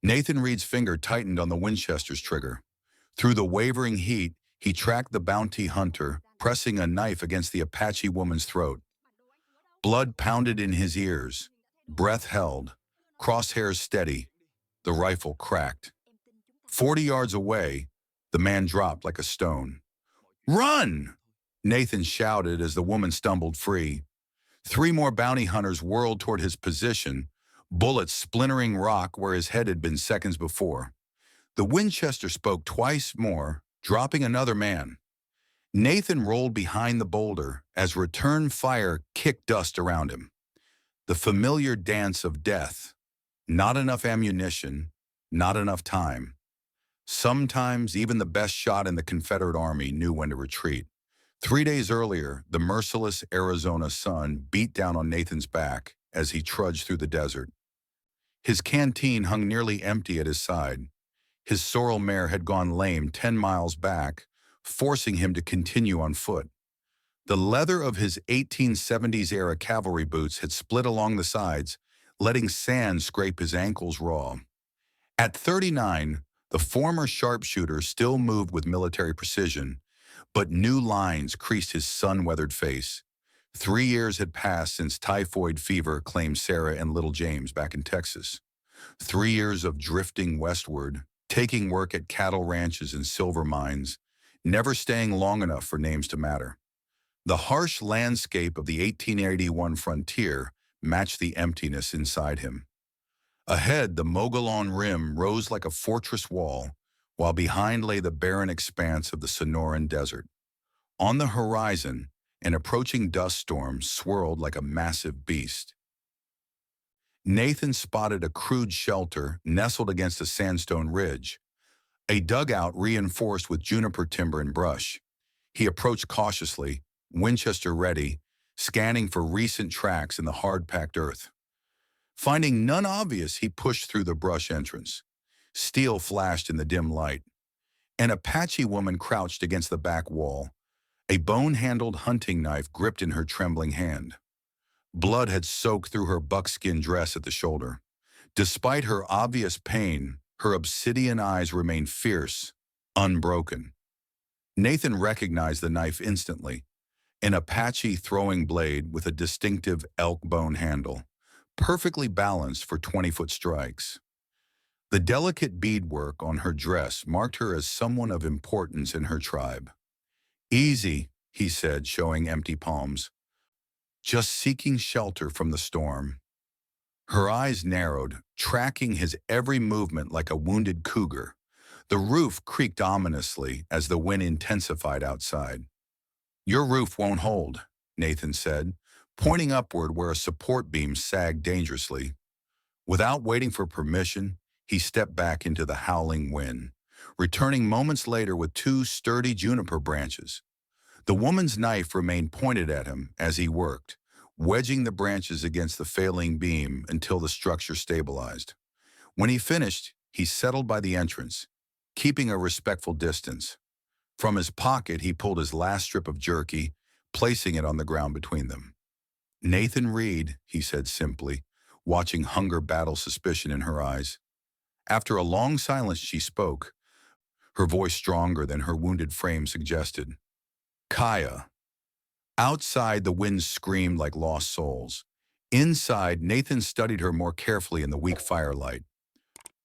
Nathan Reed's finger tightened on the Winchester's trigger. Through the wavering heat, he tracked the bounty hunter, pressing a knife against the Apache woman's throat. Blood pounded in his ears, breath held, crosshairs steady. The rifle cracked. 40 yards away, the man dropped like a stone. "Run!" Nathan shouted as the woman stumbled free. Three more bounty hunters whirled toward his position, bullets splintering rock where his head had been seconds before. The Winchester spoke twice more, dropping another man. Nathan rolled behind the boulder as return fire kicked dust around him. The familiar dance of death. Not enough ammunition, not enough time. Sometimes even the best shot in the Confederate Army knew when to retreat. 3 days earlier, the merciless Arizona sun beat down on Nathan's back as he trudged through the desert. His canteen hung nearly empty at his side. His sorrel mare had gone lame 10 miles back, forcing him to continue on foot. The leather of his 1870s-era cavalry boots had split along the sides, letting sand scrape his ankles raw. At 39, the former sharpshooter still moved with military precision, but new lines creased his sun-weathered face. 3 years had passed since typhoid fever claimed Sarah and little James back in Texas. 3 years of drifting westward, taking work at cattle ranches and silver mines, never staying long enough for names to matter. The harsh landscape of the 1881 frontier matched the emptiness inside him. Ahead, the Mogollon Rim rose like a fortress wall, while behind lay the barren expanse of the Sonoran Desert. On the horizon, an approaching dust storm swirled like a massive beast. Nathan spotted a crude shelter nestled against a sandstone ridge, a dugout reinforced with juniper timber and brush. He approached cautiously, Winchester ready, scanning for recent tracks in the hard-packed earth. Finding none obvious, he pushed through the brush entrance. Steel flashed in the dim light. An Apache woman crouched against the back wall, a bone-handled hunting knife gripped in her trembling hand. Blood had soaked through her buckskin dress at the shoulder. Despite her obvious pain, her obsidian eyes remained fierce, unbroken. Nathan recognized the knife instantly, an Apache throwing blade with a distinctive elk bone handle, perfectly balanced for 20-foot strikes. The delicate beadwork on her dress marked her as someone of importance in her tribe. "Easy," he said, showing empty palms. "Just seeking shelter from the storm." Her eyes narrowed, tracking his every movement like a wounded cougar. The roof creaked ominously as the wind intensified outside. "Your roof won't hold," Nathan said, pointing upward where a support beam sagged dangerously. Without waiting for permission, he stepped back into the howling wind, returning moments later with 2 sturdy juniper branches. The woman's knife remained pointed at him as he worked, wedging the branches against the failing beam until the structure stabilized. When he finished, he settled by the entrance, keeping a respectful distance. From his pocket, he pulled his last strip of jerky, placing it on the ground between them. "Nathan Reed," he said simply, watching hunger battle suspicion in her eyes. After a long silence, she spoke, her voice stronger than her wounded frame suggested. "Kaya." Outside, the wind screamed like lost souls. Inside, Nathan studied her more carefully in the weak firelight.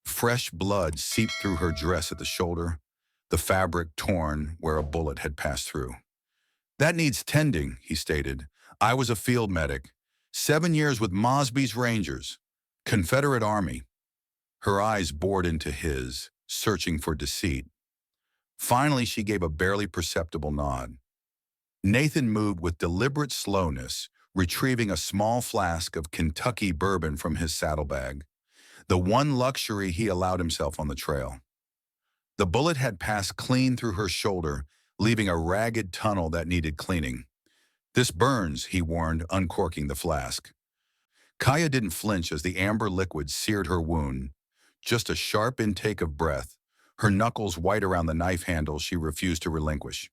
Fresh blood seeped through her dress at the shoulder, the fabric torn where a bullet had passed through. "That needs tending," he stated. "I was a field medic. 7 years with Mosby's Rangers. Confederate Army." Her eyes bored into his, searching for deceit. Finally, she gave a barely perceptible nod. Nathan moved with deliberate slowness, retrieving a small flask of Kentucky bourbon from his saddlebag, the one luxury he allowed himself on the trail. The bullet had passed clean through her shoulder, leaving a ragged tunnel that needed cleaning. "This burns," he warned, uncorking the flask. Kaya didn't flinch as the amber liquid seared her wound. Just a sharp intake of breath, her knuckles white around the knife handle she refused to relinquish.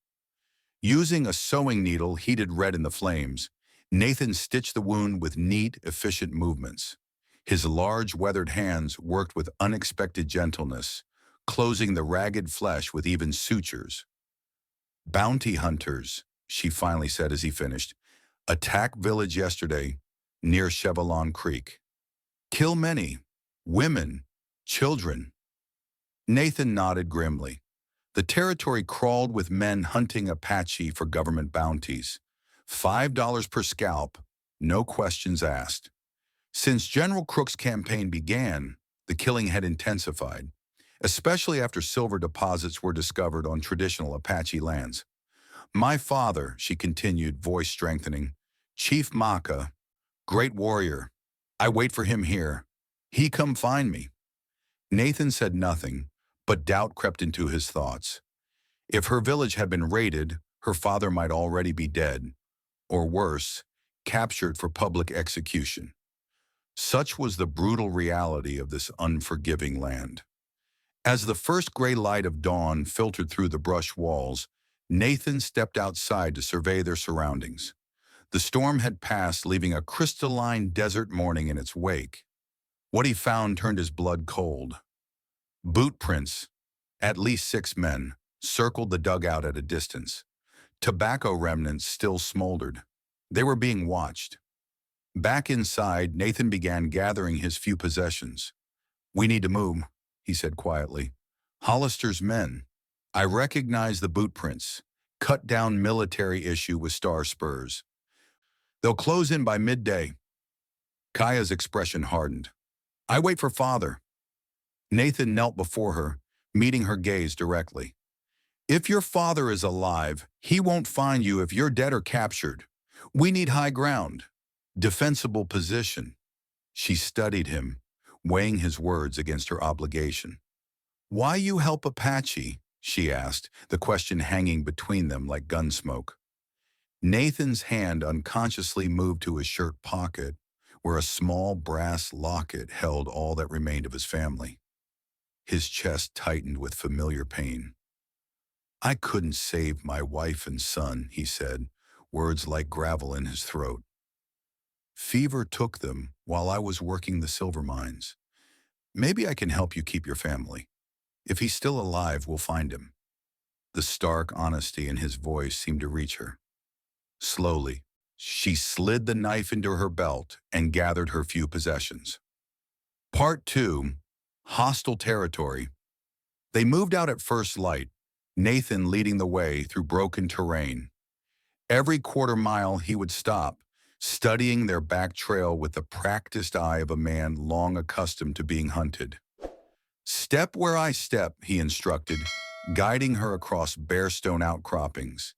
Using a sewing needle heated red in the flames, Nathan stitched the wound with neat, efficient movements. His large, weathered hands worked with unexpected gentleness, closing the ragged flesh with even sutures. "Bounty hunters," she finally said as he finished, "attack village yesterday near Chevalon Creek. Kill many. Women. Children." Nathan nodded grimly. The territory crawled with men hunting Apache for government bounties. $5 per scalp, no questions asked. Since General Crook's campaign began, the killing had intensified, especially after silver deposits were discovered on traditional Apache lands. "My father," she continued, voice strengthening, "Chief Maka, great warrior. I wait for him here. He come find me." Nathan said nothing, but doubt crept into his thoughts. If her village had been raided, her father might already be dead, or worse, captured for public execution. Such was the brutal reality of this unforgiving land. As the first gray light of dawn filtered through the brush walls, Nathan stepped outside to survey their surroundings. The storm had passed, leaving a crystalline desert morning in its wake. What he found turned his blood cold. Boot prints, at least 6 men, circled the dugout at a distance. Tobacco remnants still smoldered. They were being watched. Back inside, Nathan began gathering his few possessions. "We need to move," he said quietly. "Hollister's men. I recognize the boot prints. Cut down military issue with star spurs. They'll close in by midday." Kaya's expression hardened. "I wait for father." Nathan knelt before her, meeting her gaze directly. "If your father is alive, he won't find you if you're dead or captured. We need high ground. Defensible position." She studied him, weighing his words against her obligation. "Why you help Apache?" she asked, the question hanging between them like gun smoke. Nathan's hand unconsciously moved to his shirt pocket, where a small brass locket held all that remained of his family. His chest tightened with familiar pain. "I couldn't save my wife and son," he said, words like gravel in his throat. "Fever took them while I was working the silver mines. Maybe I can help you keep your family. If he's still alive, we'll find him." The stark honesty in his voice seemed to reach her. Slowly, she slid the knife into her belt and gathered her few possessions. Part 2, Hostile Territory. They moved out at first light, Nathan leading the way through broken terrain. Every quarter mile he would stop, studying their back trail with the practiced eye of a man long accustomed to being hunted. "Step where I step," he instructed, guiding her across bare stone outcroppings.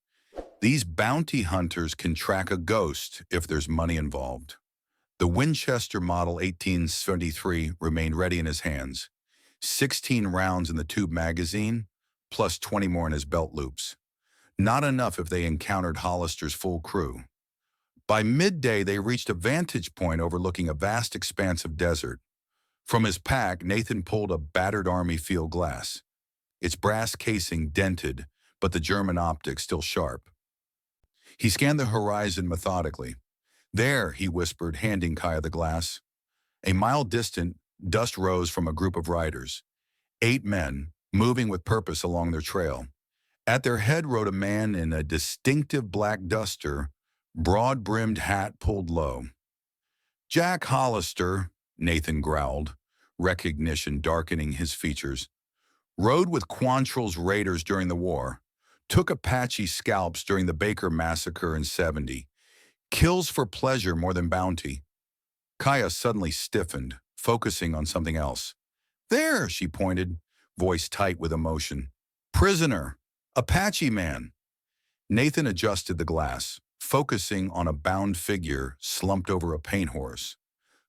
"These bounty hunters can track a ghost if there's money involved." The Winchester Model 1873 remained ready in his hands, 16 rounds in the tube magazine, plus 20 more in his belt loops. Not enough if they encountered Hollister's full crew. By midday, they reached a vantage point overlooking a vast expanse of desert. From his pack, Nathan pulled a battered Army field glass, its brass casing dented, but the German optics still sharp. He scanned the horizon methodically. "There," he whispered, handing Kaya the glass. A mile distant, dust rose from a group of riders. 8 men, moving with purpose along their trail. At their head rode a man in a distinctive black duster, broad-brimmed hat pulled low. "Jack Hollister," Nathan growled, recognition darkening his features. "Rode with Quantrill's raiders during the war. Took Apache scalps during the Baker Massacre in '70. Kills for pleasure more than bounty." Kaya suddenly stiffened, focusing on something else. "There," she pointed, voice tight with emotion. "Prisoner. Apache man." Nathan adjusted the glass, focusing on a bound figure slumped over a paint horse.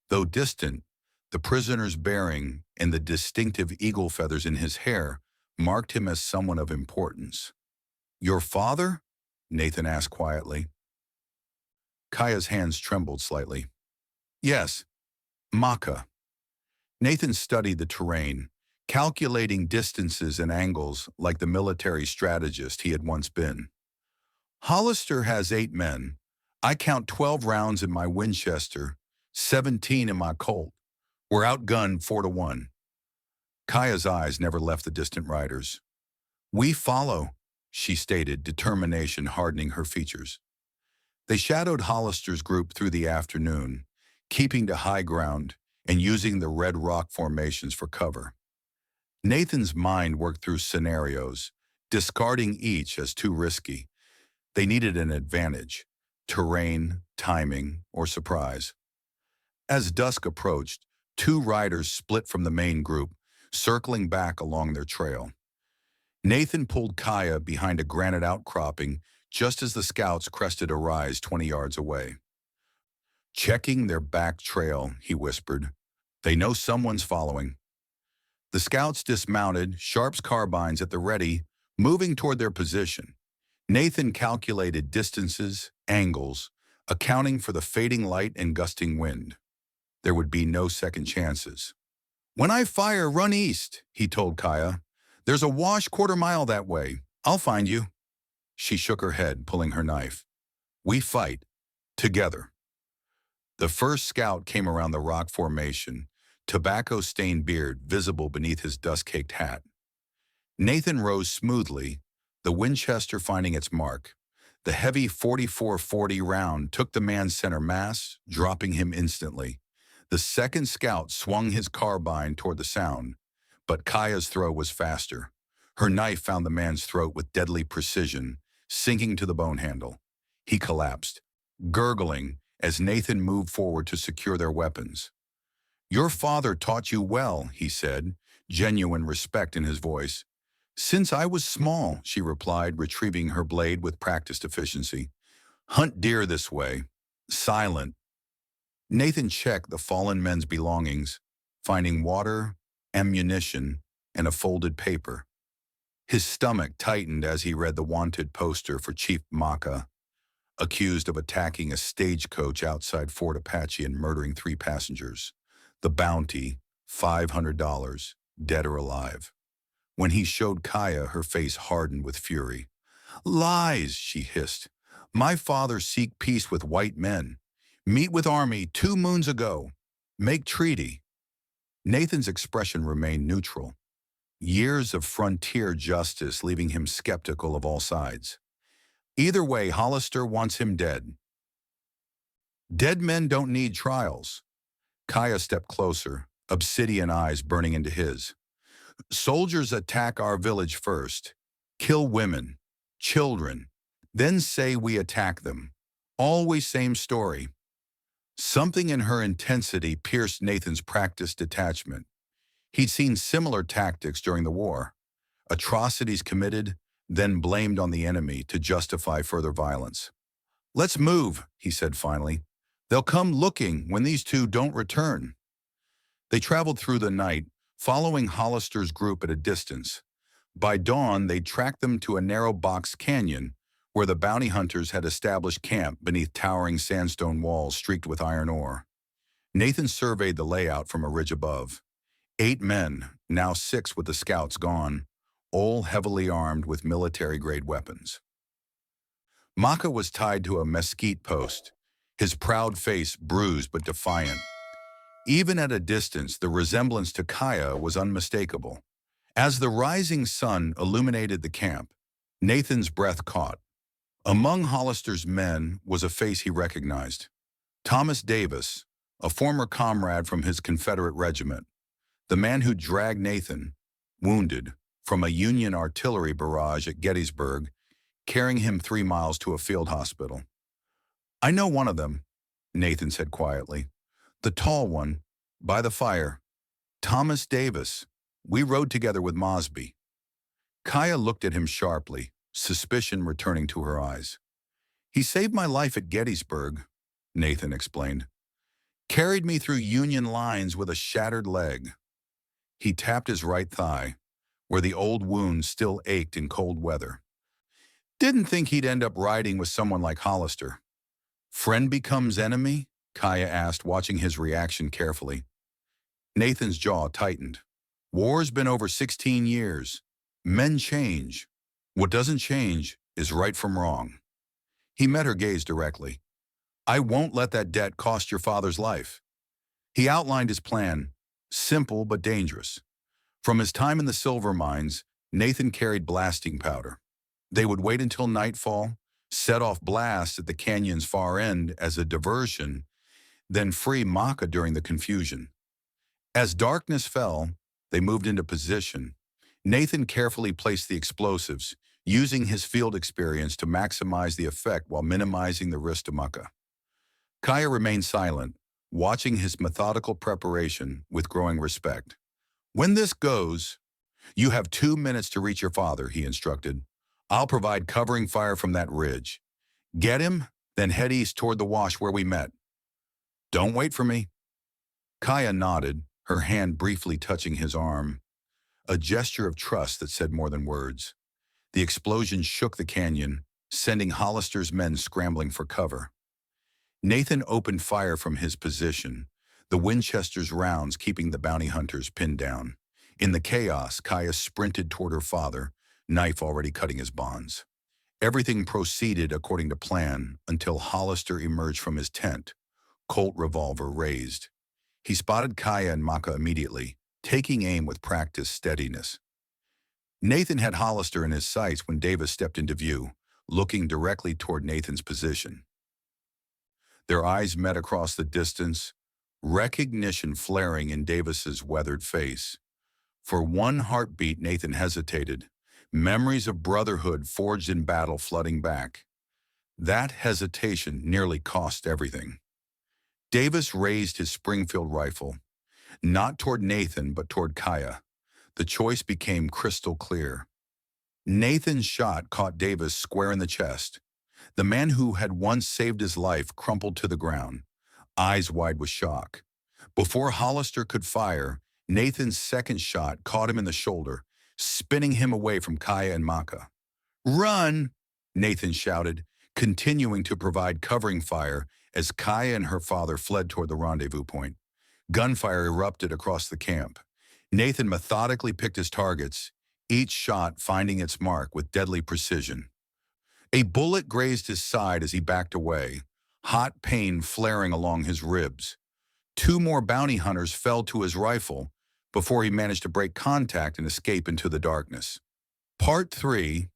Though distant, the prisoner's bearing and the distinctive eagle feathers in his hair marked him as someone of importance. "Your father?" Nathan asked quietly. Kaya's hands trembled slightly. "Yes, Maka." Nathan studied the terrain, calculating distances and angles like the military strategist he had once been. "Hollister has 8 men. I count 12 rounds in my Winchester, 17 in my Colt. We're outgunned 4-1. Kaya's eyes never left the distant riders. We follow, she stated, determination hardening her features. They shadowed Hollister's group through the afternoon, keeping to high ground and using the red rock formations for cover. Nathan's mind worked through scenarios, discarding each as too risky. They needed an advantage: terrain, timing, or surprise. As dusk approached, two riders split from the main group, circling back along their trail. Nathan pulled Kaya behind a granite outcropping just as the scouts crested a rise 20 yards away. Checking their back trail, he whispered. They know someone's following. The scouts dismounted, Sharp's carbines at the ready, moving toward their position. Nathan calculated distances, angles, accounting for the fading light and gusting wind. There would be no second chances. When I fire, run east, he told Kaya. There's a wash quarter-mile that way. I'll find you. She shook her head, pulling her knife. We fight. Together. The first scout came around the rock formation, tobacco-stained beard visible beneath his dust-caked hat. Nathan rose smoothly, the Winchester finding its mark. The heavy .44-40 round took the man's center mass, dropping him instantly. The second scout swung his carbine toward the sound, but Kaya's throw was faster. Her knife found the man's throat with deadly precision, sinking to the bone handle. He collapsed, gurgling, as Nathan moved forward to secure their weapons. Your father taught you well, he said, genuine respect in his voice. Since I was small, she replied, retrieving her blade with practiced efficiency. Hunt deer this way. Silent. Nathan checked the fallen men's belongings, finding water, ammunition, and a folded paper. His stomach tightened as he read the wanted poster for Chief Maka, accused of attacking a stagecoach outside Fort Apache and murdering 3 passengers. The bounty, $500, dead or alive. When he showed Kaya, her face hardened with fury. Lies, she hissed. My father seek peace with white men. Meet with army 2 moons ago. Make treaty. Nathan's expression remained neutral. Years of frontier justice leaving him skeptical of all sides. Either way, Hollister wants him dead. Dead men don't need trials. Kaya stepped closer, obsidian eyes burning into his. Soldiers attack our village first, kill women, children, then say we attack them. Always same story. Something in her intensity pierced Nathan's practiced detachment. He'd seen similar tactics during the war. Atrocities committed, then blamed on the enemy to justify further violence. Let's move, he said finally. They'll come looking when these 2 don't return. They traveled through the night, following Hollister's group at a distance. By dawn, they tracked them to a narrow box canyon where the bounty hunters had established camp beneath towering sandstone walls streaked with iron ore. Nathan surveyed the layout from a ridge above. 8 men, now 6 with the scouts gone, all heavily armed with military-grade weapons. Maka was tied to a mesquite post, his proud face bruised but defiant. Even at a distance, the resemblance to Kaya was unmistakable. As the rising sun illuminated the camp, Nathan's breath caught. Among Hollister's men was a face he recognized. Thomas Davis, a former comrade from his Confederate regiment, the man who dragged Nathan, wounded, from a Union artillery barrage at Gettysburg, carrying him 3 miles to a field hospital. I know one of them, Nathan said quietly. The tall one, by the fire. Thomas Davis. We rode together with Mosby. Kaya looked at him sharply, suspicion returning to her eyes. He saved my life at Gettysburg, Nathan explained. Carried me through Union lines with a shattered leg. He tapped his right thigh, where the old wound still ached in cold weather. Didn't think he'd end up riding with someone like Hollister. Friend becomes enemy? Kaya asked, watching his reaction carefully. Nathan's jaw tightened. War's been over 16 years. Men change. What doesn't change is right from wrong. He met her gaze directly. I won't let that debt cost your father's life. He outlined his plan, simple but dangerous. From his time in the silver mines, Nathan carried blasting powder. They would wait until nightfall, set off blasts at the canyon's far end as a diversion, then free Maka during the confusion. As darkness fell, they moved into position. Nathan carefully placed the explosives, using his field experience to maximize the effect while minimizing the risk to Maka. Kaya remained silent, watching his methodical preparation with growing respect. "When this goes, you have 2 minutes to reach your father," he instructed. "I'll provide covering fire from that ridge. Get him, then head east toward the wash where we met. Don't wait for me." Kaya nodded, her hand briefly touching his arm, a gesture of trust that said more than words. The explosion shook the canyon, sending Hollister's men scrambling for cover. Nathan opened fire from his position, the Winchester's rounds keeping the bounty hunters pinned down. In the chaos, Kaya sprinted toward her father, knife already cutting his bonds. Everything proceeded according to plan until Hollister emerged from his tent, Colt revolver raised. He spotted Kaya and Maka immediately, taking aim with practiced steadiness. Nathan had Hollister in his sights when Davis stepped into view, looking directly toward Nathan's position. Their eyes met across the distance, recognition flaring in Davis's weathered face. For one heartbeat, Nathan hesitated, memories of brotherhood forged in battle flooding back. That hesitation nearly cost everything. Davis raised his Springfield rifle, not toward Nathan but toward Kaya. The choice became crystal clear. Nathan's shot caught Davis square in the chest. The man who had once saved his life crumpled to the ground, eyes wide with shock. Before Hollister could fire, Nathan's second shot caught him in the shoulder, spinning him away from Kaya and Maka. "Run!" Nathan shouted, continuing to provide covering fire as Kaya and her father fled toward the rendezvous point. Gunfire erupted across the camp. Nathan methodically picked his targets, each shot finding its mark with deadly precision. A bullet grazed his side as he backed away, hot pain flaring along his ribs. 2 more bounty hunters fell to his rifle before he managed to break contact and escape into the darkness. Part 3,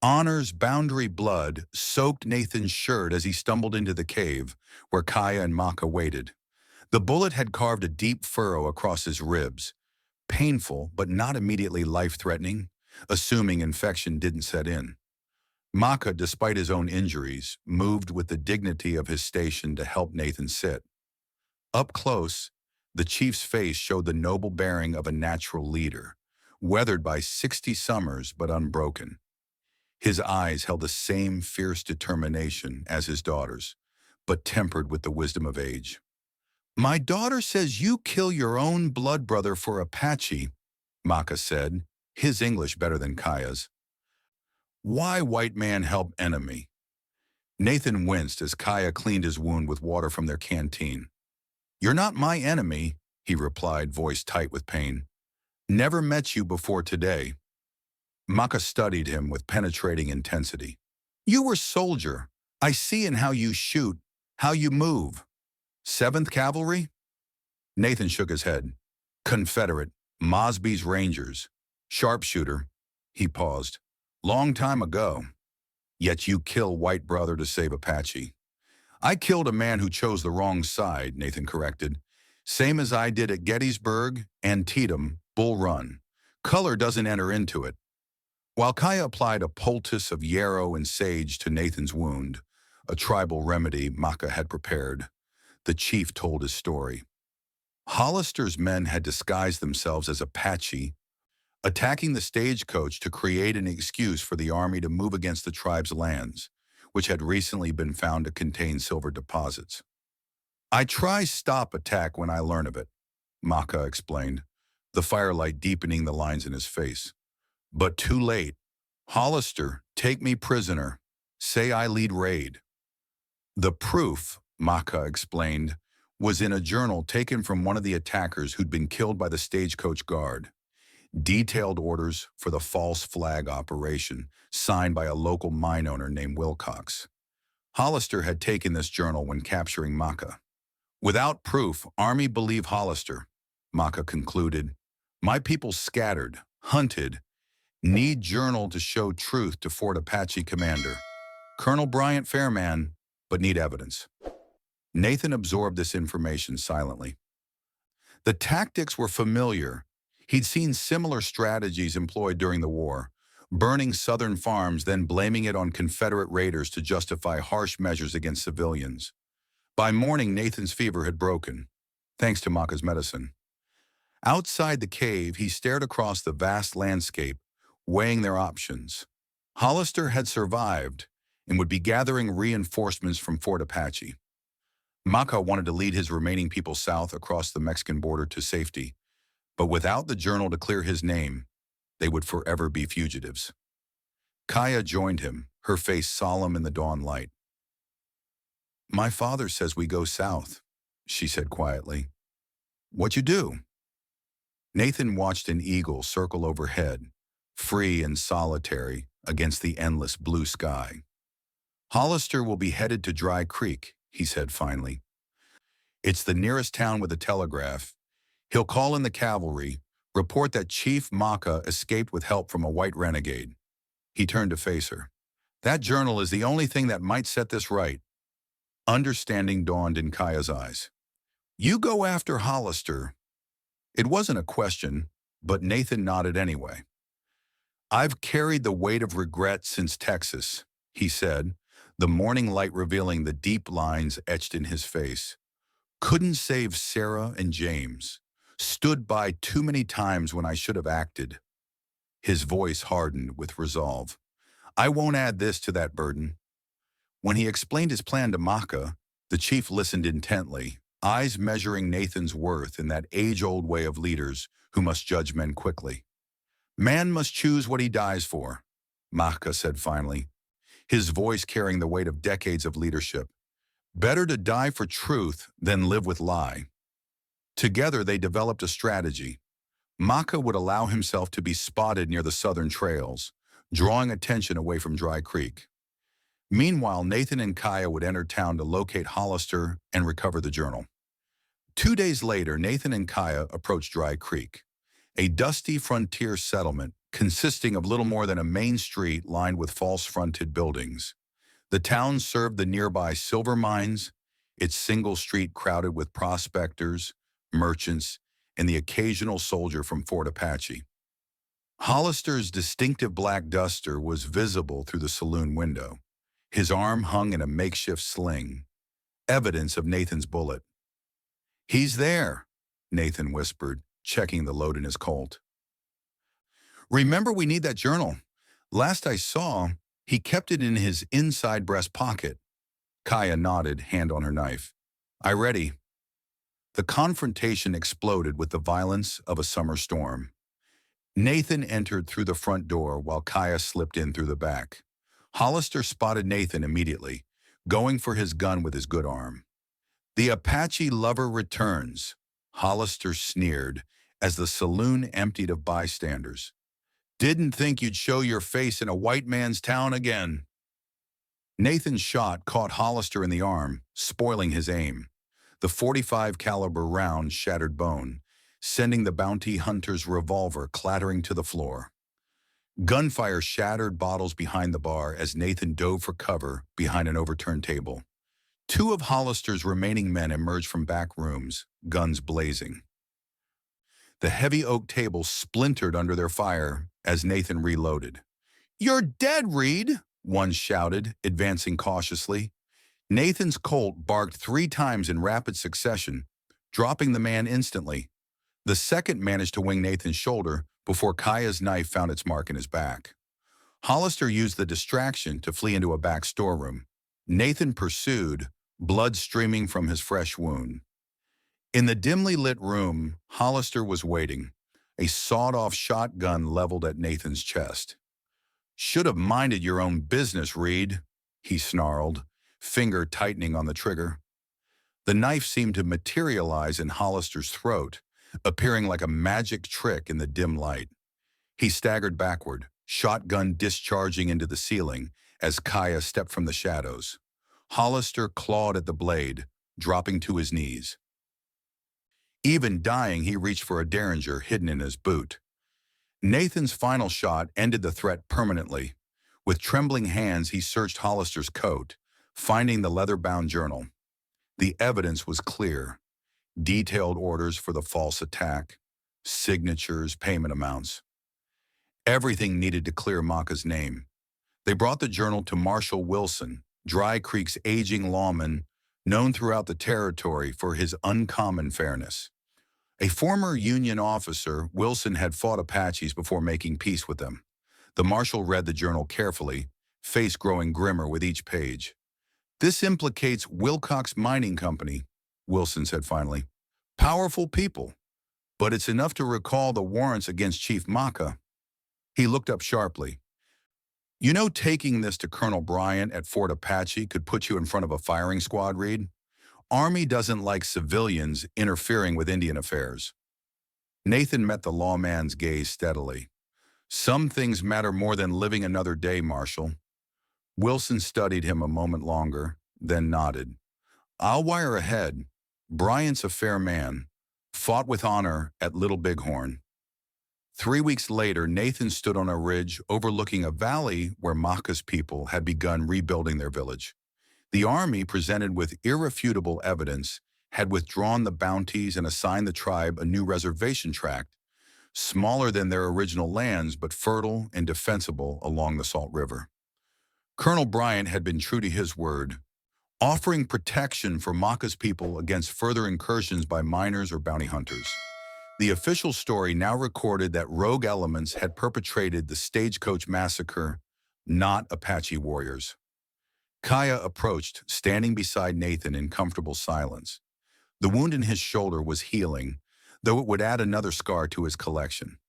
Honor's boundary blood soaked Nathan's shirt as he stumbled into the cave where Kaya and Maka waited. The bullet had carved a deep furrow across his ribs, painful but not immediately life-threatening, assuming infection didn't set in. Maka, despite his own injuries, moved with the dignity of his station to help Nathan sit. Up close, the chief's face showed the noble bearing of a natural leader, weathered by 60 summers but unbroken. His eyes held the same fierce determination as his daughter's, but tempered with the wisdom of age. "My daughter says you kill your own blood brother for Apache," Maka said, his English better than Kaya's. "Why white man help enemy?" Nathan winced as Kaya cleaned his wound with water from their canteen. "You're not my enemy," he replied, voice tight with pain. "Never met you before today." Maka studied him with penetrating intensity. "You were soldier. I see in how you shoot, how you move. 7th Cavalry?" Nathan shook his head. "Confederate, Mosby's Rangers. Sharpshooter." He paused. "Long time ago. Yet you kill white brother to save Apache." "I killed a man who chose the wrong side," Nathan corrected. "Same as I did at Gettysburg, Antietam, Bull Run. Color doesn't enter into it." While Kaya applied a poultice of yarrow and sage to Nathan's wound, a tribal remedy Maka had prepared, the chief told his story. Hollister's men had disguised themselves as Apache, attacking the stagecoach to create an excuse for the army to move against the tribe's lands, which had recently been found to contain silver deposits. "I try stop attack when I learn of it," Maka explained, the firelight deepening the lines in his face. "But too late. Hollister, take me prisoner. Say I lead raid." The proof, Maka explained, was in a journal taken from one of the attackers who'd been killed by the stagecoach guard. Detailed orders for the false flag operation, signed by a local mine owner named Wilcox. Hollister had taken this journal when capturing Maka. Without proof, Army believe Hollister. Maka concluded. My people scattered, hunted, need journal to show truth to Fort Apache commander. Colonel Bryant Fairman, but need evidence. Nathan absorbed this information silently. The tactics were familiar. He'd seen similar strategies employed during the war, burning Southern farms, then blaming it on Confederate raiders to justify harsh measures against civilians. By morning, Nathan's fever had broken, thanks to Maka's medicine. Outside the cave, he stared across the vast landscape, weighing their options. Hollister had survived and would be gathering reinforcements from Fort Apache. Maka wanted to lead his remaining people south across the Mexican border to safety, but without the journal to clear his name, they would forever be fugitives. Kaya joined him, her face solemn in the dawn light. My father says we go south, she said quietly. What you do? Nathan watched an eagle circle overhead, free and solitary against the endless blue sky. Hollister will be headed to Dry Creek, he said finally. It's the nearest town with a telegraph. He'll call in the cavalry, report that Chief Maka escaped with help from a white renegade. He turned to face her. That journal is the only thing that might set this right. Understanding dawned in Kaya's eyes. You go after Hollister. It wasn't a question, but Nathan nodded anyway. I've carried the weight of regret since Texas, he said, the morning light revealing the deep lines etched in his face. Couldn't save Sarah and James. Stood by too many times when I should have acted. His voice hardened with resolve. I won't add this to that burden. When he explained his plan to Maka, the chief listened intently, eyes measuring Nathan's worth in that age-old way of leaders who must judge men quickly. Man must choose what he dies for, Maka said finally, his voice carrying the weight of decades of leadership. Better to die for truth than live with lie. Together they developed a strategy. Maka would allow himself to be spotted near the southern trails, drawing attention away from Dry Creek. Meanwhile, Nathan and Kaya would enter town to locate Hollister and recover the journal. 2 days later, Nathan and Kaya approached Dry Creek, a dusty frontier settlement consisting of little more than a main street lined with false-fronted buildings. The town served the nearby silver mines, its single street crowded with prospectors, merchants, and the occasional soldier from Fort Apache. Hollister's distinctive black duster was visible through the saloon window. His arm hung in a makeshift sling, evidence of Nathan's bullet. He's there, Nathan whispered, checking the load in his Colt. Remember, we need that journal. Last I saw, he kept it in his inside breast pocket. Kaya nodded, hand on her knife. I ready. The confrontation exploded with the violence of a summer storm. Nathan entered through the front door while Kaya slipped in through the back. Hollister spotted Nathan immediately, going for his gun with his good arm. The Apache lover returns, Hollister sneered as the saloon emptied of bystanders. Didn't think you'd show your face in a white man's town again. Nathan's shot caught Hollister in the arm, spoiling his aim. The .45 caliber round shattered bone, sending the bounty hunter's revolver clattering to the floor. Gunfire shattered bottles behind the bar as Nathan dove for cover behind an overturned table. 2 of Hollister's remaining men emerged from back rooms, guns blazing. The heavy oak table splintered under their fire as Nathan reloaded. You're dead, Reed, one shouted, advancing cautiously. Nathan's Colt barked 3 times in rapid succession, dropping the man instantly. The second managed to wing Nathan's shoulder before Kaya's knife found its mark in his back. Hollister used the distraction to flee into a back storeroom. Nathan pursued, blood streaming from his fresh wound. In the dimly lit room, Hollister was waiting, a sawed-off shotgun leveled at Nathan's chest. Should have minded your own business, Reed, he snarled, finger tightening on the trigger. The knife seemed to materialize in Hollister's throat, appearing like a magic trick in the dim light. He staggered backward, shotgun discharging into the ceiling as Kaya stepped from the shadows. Hollister clawed at the blade, dropping to his knees. Even dying, he reached for a derringer hidden in his boot. Nathan's final shot ended the threat permanently. With trembling hands, he searched Hollister's coat, finding the leather-bound journal. The evidence was clear. Detailed orders for the false attack, signatures, payment amounts. Everything needed to clear Maka's name. They brought the journal to Marshal Wilson, Dry Creek's aging lawman, known throughout the territory for his uncommon fairness. A former Union officer, Wilson had fought Apaches before making peace with them. The marshal read the journal carefully, face growing grimmer with each page. "This implicates Wilcox Mining Company," Wilson said finally. "Powerful people, but it's enough to recall the warrants against Chief Maka." He looked up sharply. "You know, taking this to Colonel Bryant at Fort Apache could put you in front of a firing squad, Reed. Army doesn't like civilians interfering with Indian affairs." Nathan met the lawman's gaze steadily. "Some things matter more than living another day, Marshal." Wilson studied him a moment longer, then nodded. "I'll wire ahead. Bryant's a fair man. Fought with honor at Little Bighorn." 3 weeks later, Nathan stood on a ridge overlooking a valley where Maka's people had begun rebuilding their village. The army, presented with irrefutable evidence, had withdrawn the bounties and assigned the tribe a new reservation tract, smaller than their original lands but fertile and defensible along the Salt River. Colonel Bryant had been true to his word, offering protection for Maka's people against further incursions by miners or bounty hunters. The official story now recorded that rogue elements had perpetrated the Stagecoach Massacre, not Apache warriors. Kaya approached, standing beside Nathan in comfortable silence. The wound in his shoulder was healing, though it would add another scar to his collection.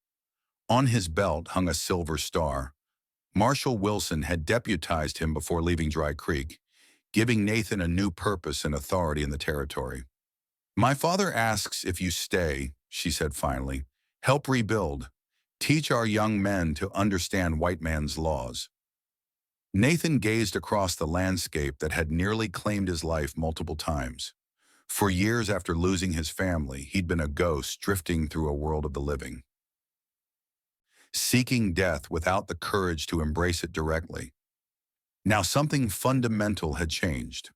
On his belt hung a silver star. Marshal Wilson had deputized him before leaving Dry Creek, giving Nathan a new purpose and authority in the territory. "My father asks if you stay," she said finally. "Help rebuild. Teach our young men to understand white man's laws." Nathan gazed across the landscape that had nearly claimed his life multiple times. For years after losing his family, he'd been a ghost drifting through a world of the living, seeking death without the courage to embrace it directly. Now something fundamental had changed.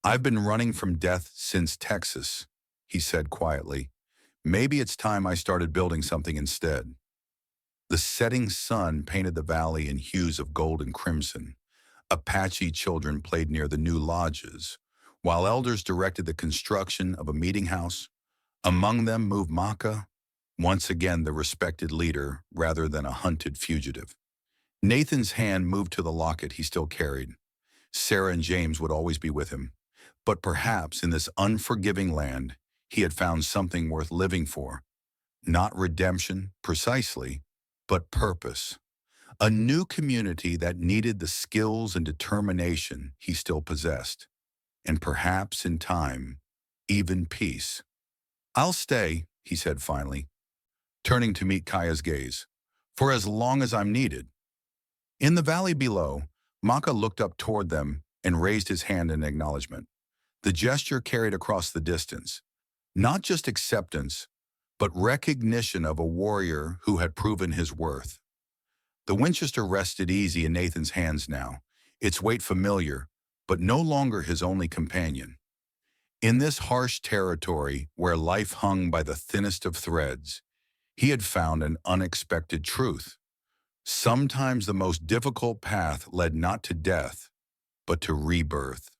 "I've been running from death since Texas," he said quietly. "Maybe it's time I started building something instead." The setting sun painted the valley in hues of gold and crimson. Apache children played near the new lodges, while elders directed the construction of a meeting house. Among them moved Maka, once again the respected leader rather than a hunted fugitive. Nathan's hand moved to the locket he still carried. Sarah and James would always be with him. But perhaps in this unforgiving land, he had found something worth living for. Not redemption, precisely, but purpose. A new community that needed the skills and determination he still possessed. And perhaps in time, even peace. "I'll stay," he said finally, turning to meet Kaya's gaze, "for as long as I'm needed." In the valley below, Maka looked up toward them and raised his hand in acknowledgement. The gesture carried across the distance, not just acceptance, but recognition of a warrior who had proven his worth. The Winchester rested easy in Nathan's hands now, its weight familiar, but no longer his only companion. In this harsh territory where life hung by the thinnest of threads, he had found an unexpected truth. Sometimes the most difficult path led not to death, but to rebirth.